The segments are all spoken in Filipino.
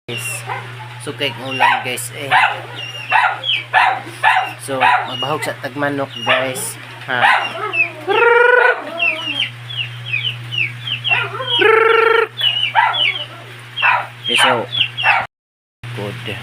Guys, so kay ulan guys so magbahog sa tagmanok guys ha. Okay, so good.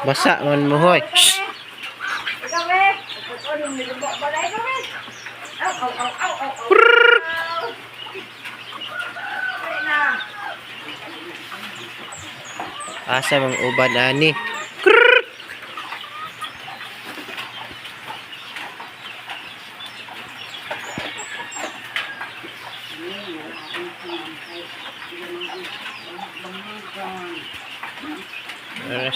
Basa man mo hoy. Asa mang uban ani.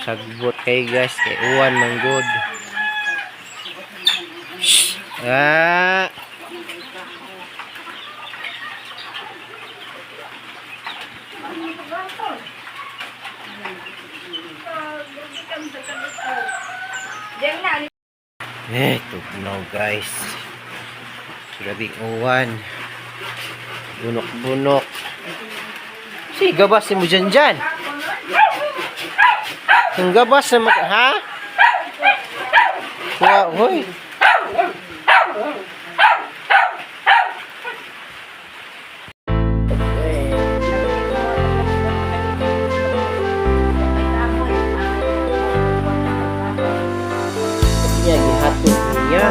Sagbot kay guys kay uwan man good. Ah. Tugnaw guys. Grabe uwan. Bunok-bunok. Si gabas mo dyan. Ang gabas na ha? Hoy. Yan, gihatod niya.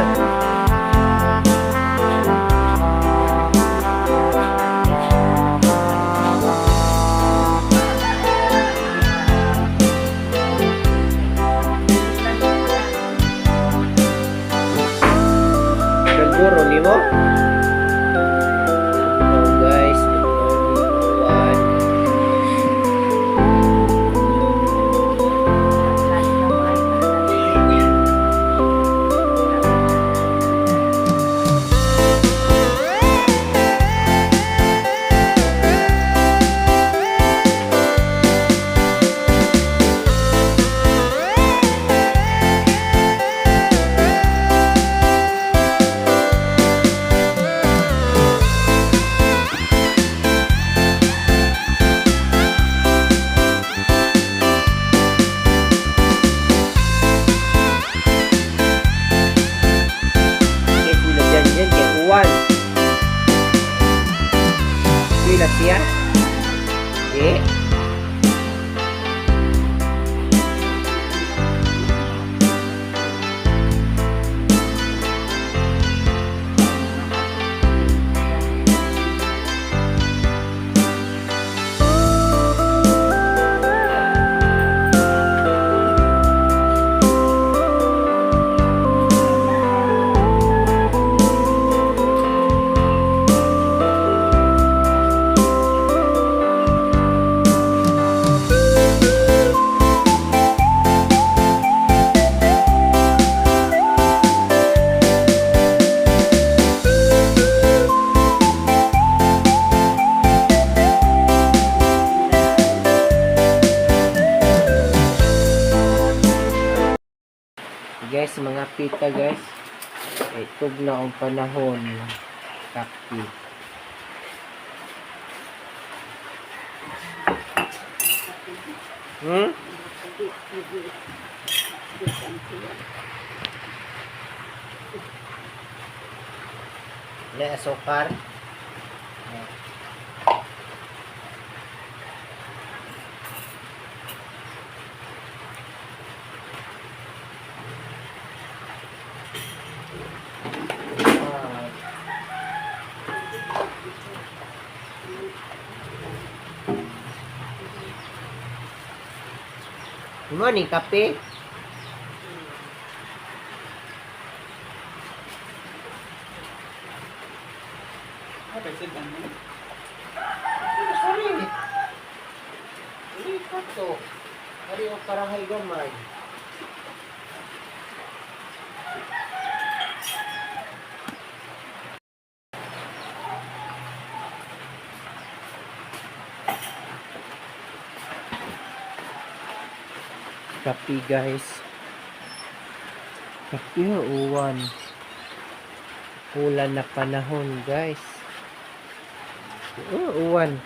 Siguro ni mo? Hello guys, everyone. Pila siya? Okay. Guys, mga pita guys, ito na ang panahon kapi. May asukar. Good morning, kape. Sorry. ato. Ari o karahay gamay. Kapi guys. Kapi uwan. Ulan na panahon guys. Uwan.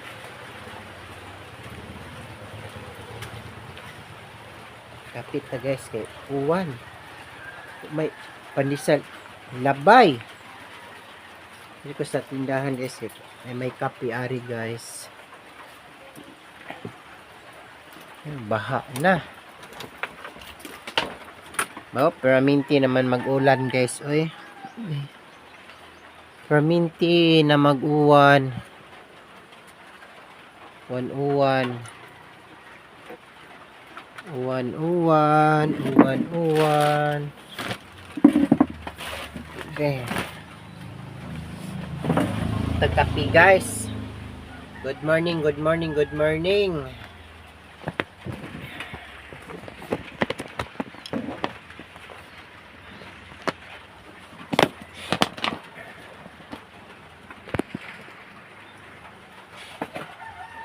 Kapit na guys kay uwan. May pandesal labay. Dito ko sa tindahan guys ay may kapi ari guys. Baha na. Peraminti naman mag-ulan guys. Oy. Peraminti na mag-uwan. Uwan-uwan. Uwan-uwan. Okay. Tagkapi guys. Good morning.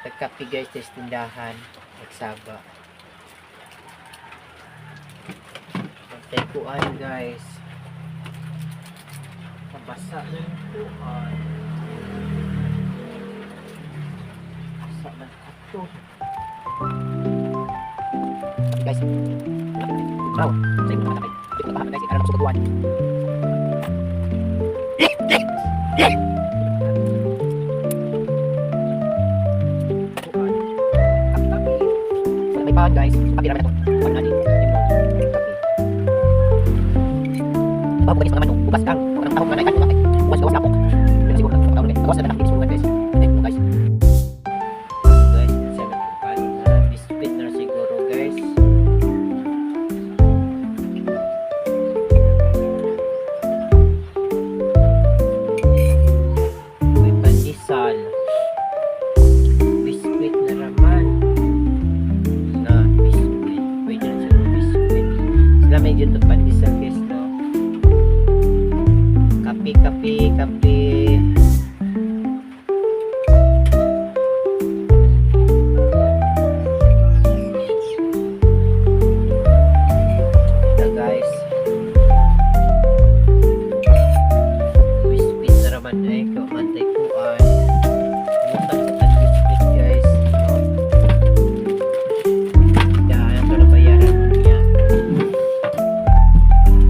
Tagkapi guys sa tindahan. Nagsaba. Tekuan guys. Kabasa na yung kuan. Basa na ito. Guys. Wow. Sa'yo mo naman nakay. Dito na guys. Alam mo sa kutuan. May pahan guys. Papi naman ito. Paano natin? Bago guys naman ubas lang. Huwag nang tahong na naikan. Ubas gawas na ako. Pero siguro na tahong ulit. Gawas na lang. Bilis guys. Thank you guys. Guys, sana tukan na. Bispit na siguro guys. May pandesal. Bispit na naman. Na bispit. Pwede na siguro bispit. Sila may dito pandesal guys. Kapi. Ito guys. Biscuit na naman mantay kuan. Pumuntan sa tag-biscuit guys. Daan ito na bayaran mo niya.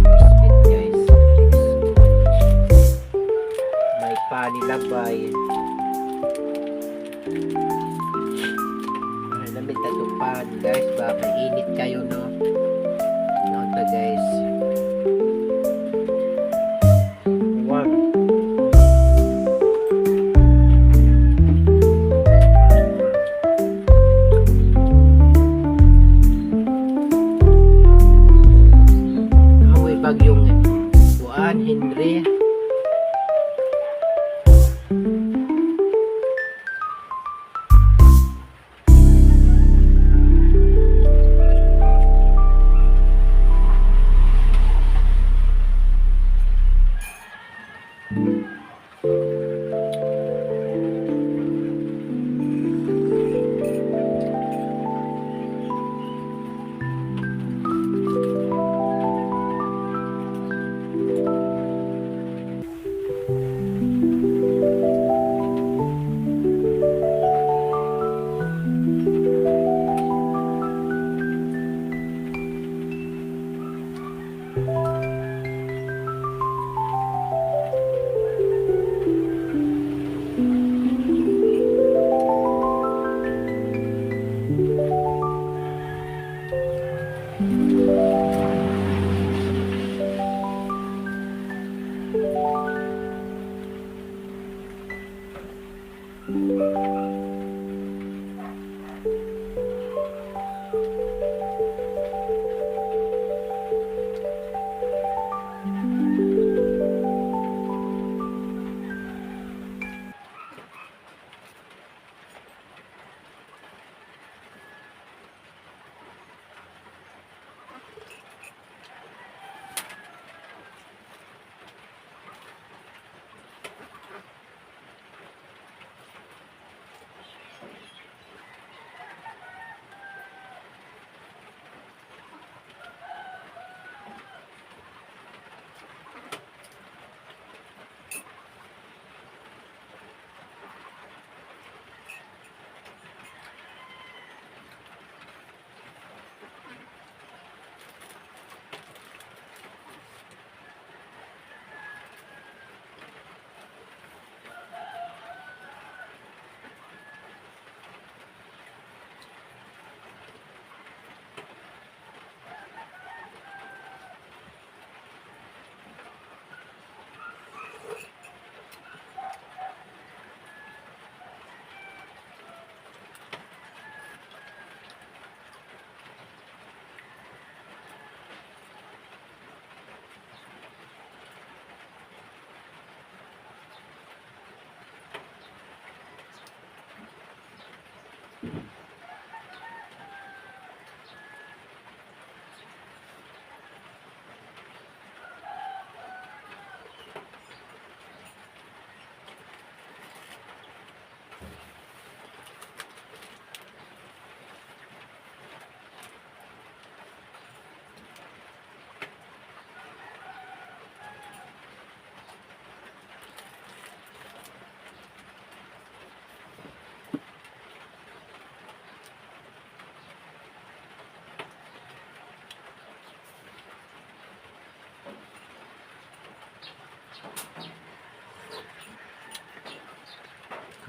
Biscuit guys. May panilabay. Lamit na tupan guys. Baka init kayo no. Ito guys. Wow. May bagyong Juan Henry.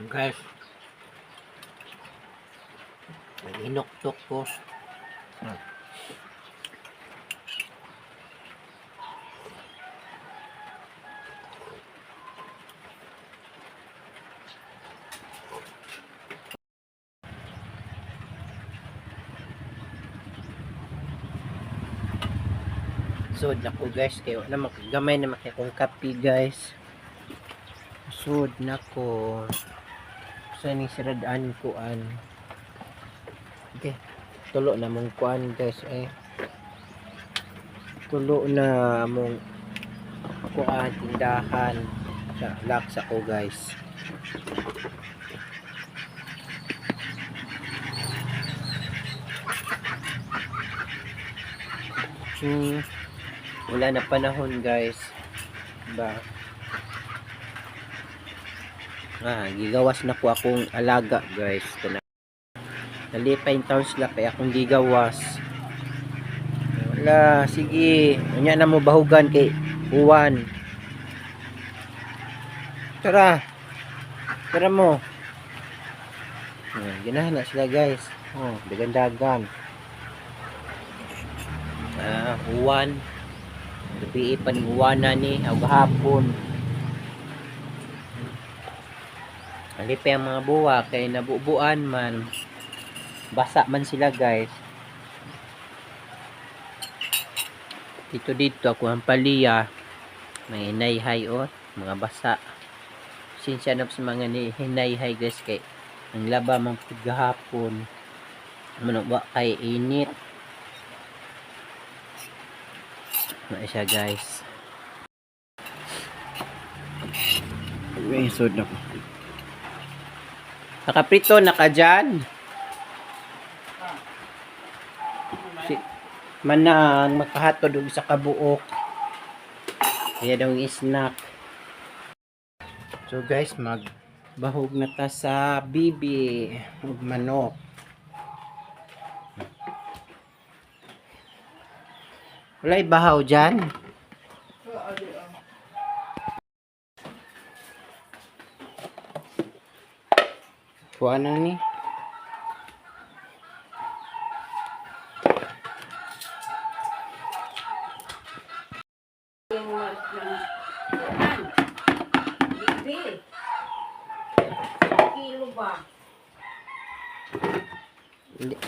Guys, inuktok ko. Sud na ko guys, kayo na gamay na makikong kape guys. Sud na ko. Sa ning siradaan kuan. Okay. Tulo na mong kuan guys tulo na mong kuan tindahan sa laksa ko guys. Wala na panahon guys. Ba? Gigawas na po akong alaga guys. Nalipay taon sila kaya akong gigawas. Wala, sige. Anya na mo bahugan kay Uwan. Tara. Tara mo. Ginahan na sila guys. Dagan-dagan. Uwan. Gabi pa ni Uwan na ni. Hapon. Alipay ang mga buwa kay nabubuan man. Basa man sila guys. Dito ako ang paliya. May hinayhay mga basa. Sinsya na sa mga hinayhay guys kay ang laba mang gahapon. Ba kay init. Siya guys. Sud na ko. Nakaprito na ka dyan. Manang makahatod og sa kabuok. Kaya daw snack. So guys, magbahog na ta sa bibi ug manok. Walay bahaw dyan. Kuha na ni. Kilo ba?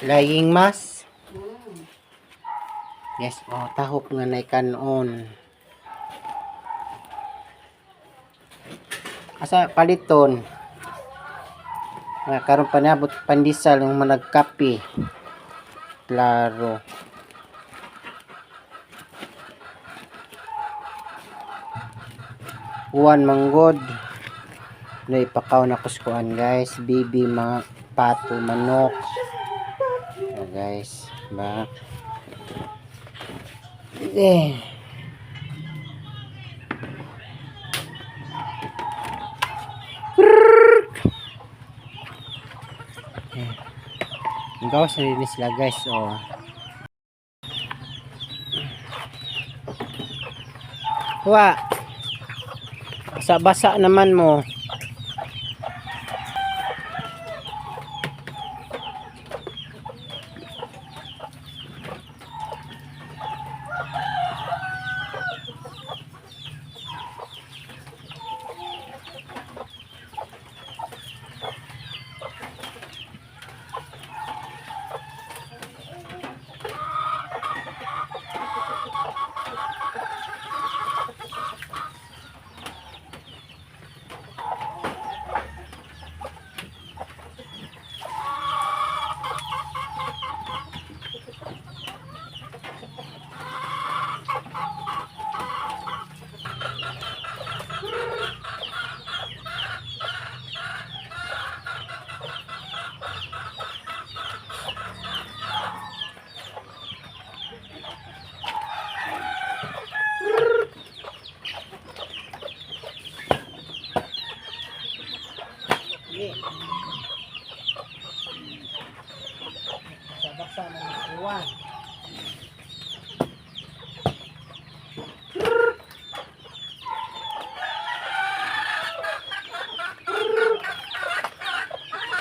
Laying mas. Yes, tahok nga nay kanon. Asa paliton. Karon panabot pandisal yung managkape. Klaro. Uwan manggod. Ipakaw na kuskuan guys. Bibi mga pato manok. Guys, ba? Gawas na rin sila guys. Huwa. Basa-basa naman mo.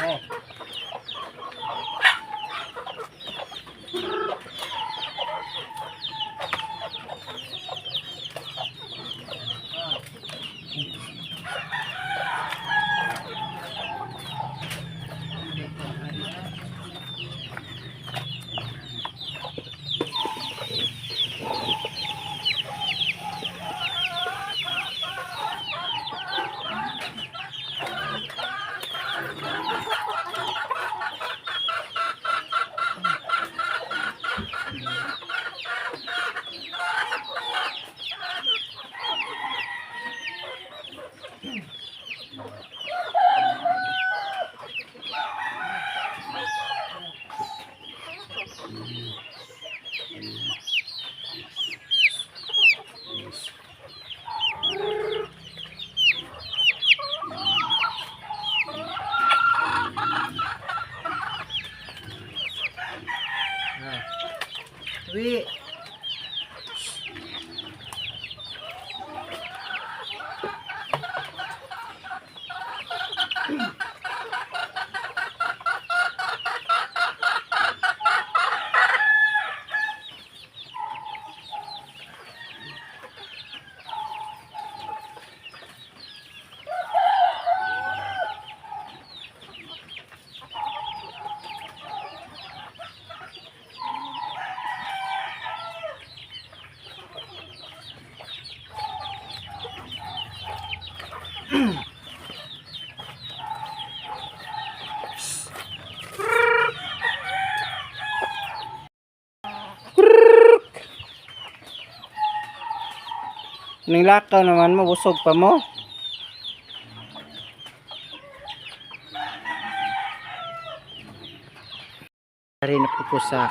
Oh. Uwi. Ning lakaw naman mo, busog pa mo. Rin na po sa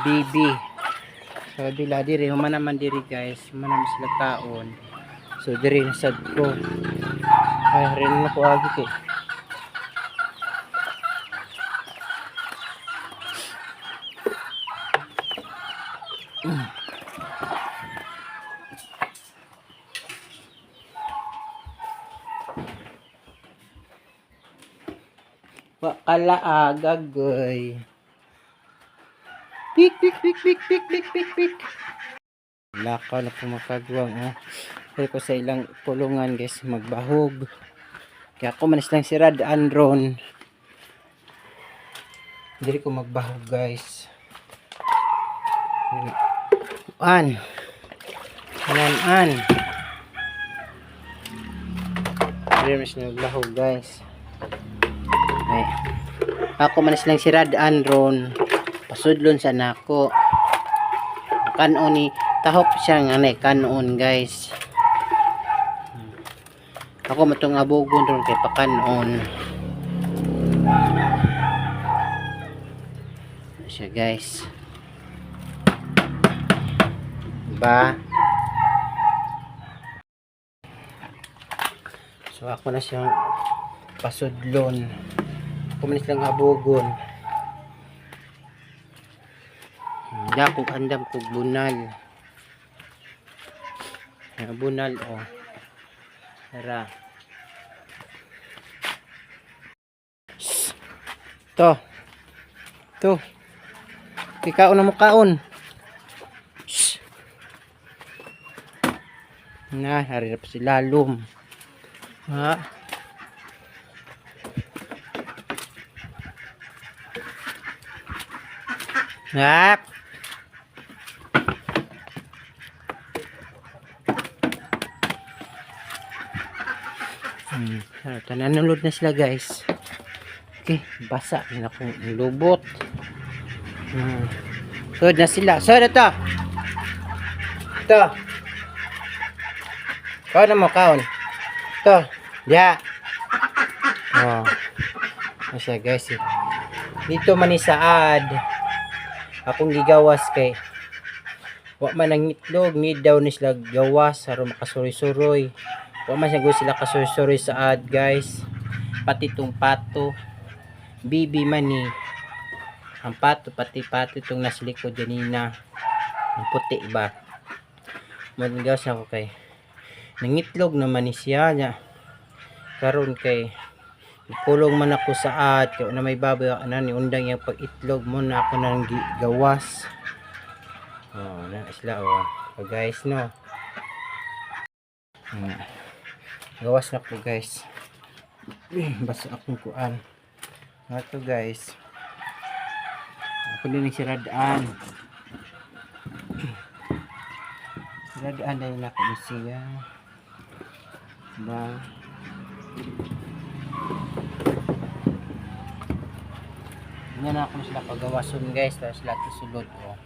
bibi. Sa kabila diri, humana man diri guys. Humana man sila taon. So diri nasad ko. Ay, rin na po agi kay. Wakala agagoy. Pik pik pik pik pik pik pik pik. Lakaw na po makagwang Kaya ko sa ilang pulungan guys magbahog. Kaya ako manis lang si Rad Andron. Dili ko magbahog guys. An. Dili mas nagbahog guys. Ay. Ako manis lang si Rad Andron. Pasudlon sa nako. Kanon ni tahop siya nga kanon guys. Ako matong abugon ron kay pakanon. Siya guys. Ba. So ako na siyang pasudlon. Kumanis lang abugon. Dako andam kog bunal. Bunal Tara. To. Ikaw na mo kaon. Na, harap si lalom. Ha? Ngap. Nanunod na sila guys. Okay, basa na akong lubot. Sod na sila. Sod na to. Ito. Kaon na mo, kaon. Ito. Diya. Oh. Masya guys. Dito man isaad. Akong gigawas kay wa man ang itlog, need daw ni sila gawas aron makasuroy-suroy. Wa man sila kasuroy-suroy sa ad guys. Pati tong pato. Bibi man ni ang pato pati itong nasa likod ganina. Ang puti ba? Manigawas ako kay nangitlog naman ni siya niya. Karon kay Pulong man ako sa at kaya na may baboy ana ni undang yung pag-itlog mo na ako nang gawas. Oh, na isla oh. So guys no. Gawas na ko guys. Basta akong kuan. Nga to guys. Ako din ang siradaan. Siradaan na yun ako siya. Ba? Yan na ako sila pagawason guys. Tapos sila sulod oh.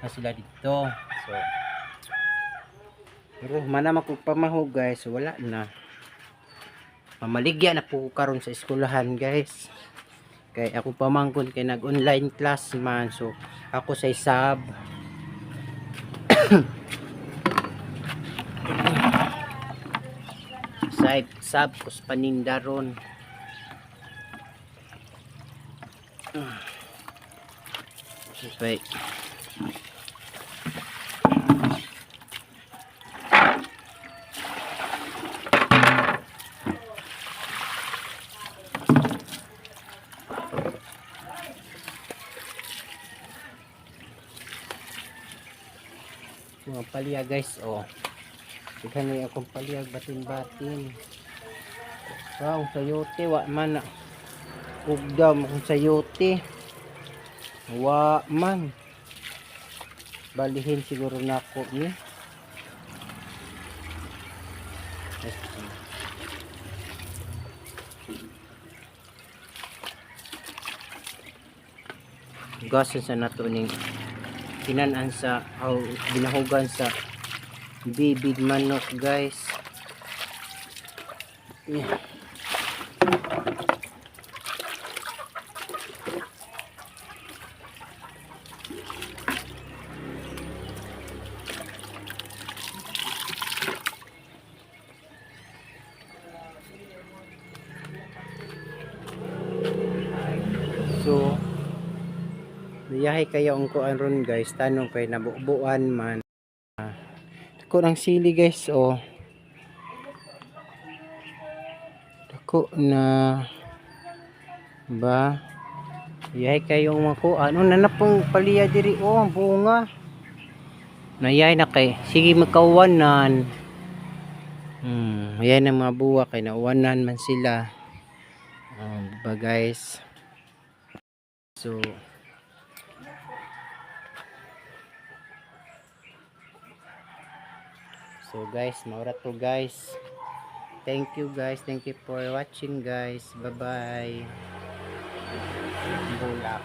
Na sila dito. So pero mana magpamaho guys. Wala na. Mamaligya na po karon sa eskwelahan guys. Kay ako pamangkon kay nag-online class man. So ako sa sub. Sub kus panindaron. Wait. Mga palya guys oh. Tighan na akong palyag batin-batin. Wow, sayote wa man na. Ugdam akong sayote. Wa man. Balihin siguro na ako ni. Gasan sa nato ning kinanan sa binahugan sa bibig manok guys. Yeah. So biyahe kayo ang kuan ron guys, tanong kay nabubuan man. Dako ng sili guys oh. Dako na ba biyahe kayo ang makuan. Ano na pong paliya diri oh, ang bunga. Nayay na kay sige magkawanan. Ayan ang mga buwa kay nauwanan man sila. Ba guys. So guys, maura to guys. Thank you guys. Thank you for watching guys. Bye bye. Bulak.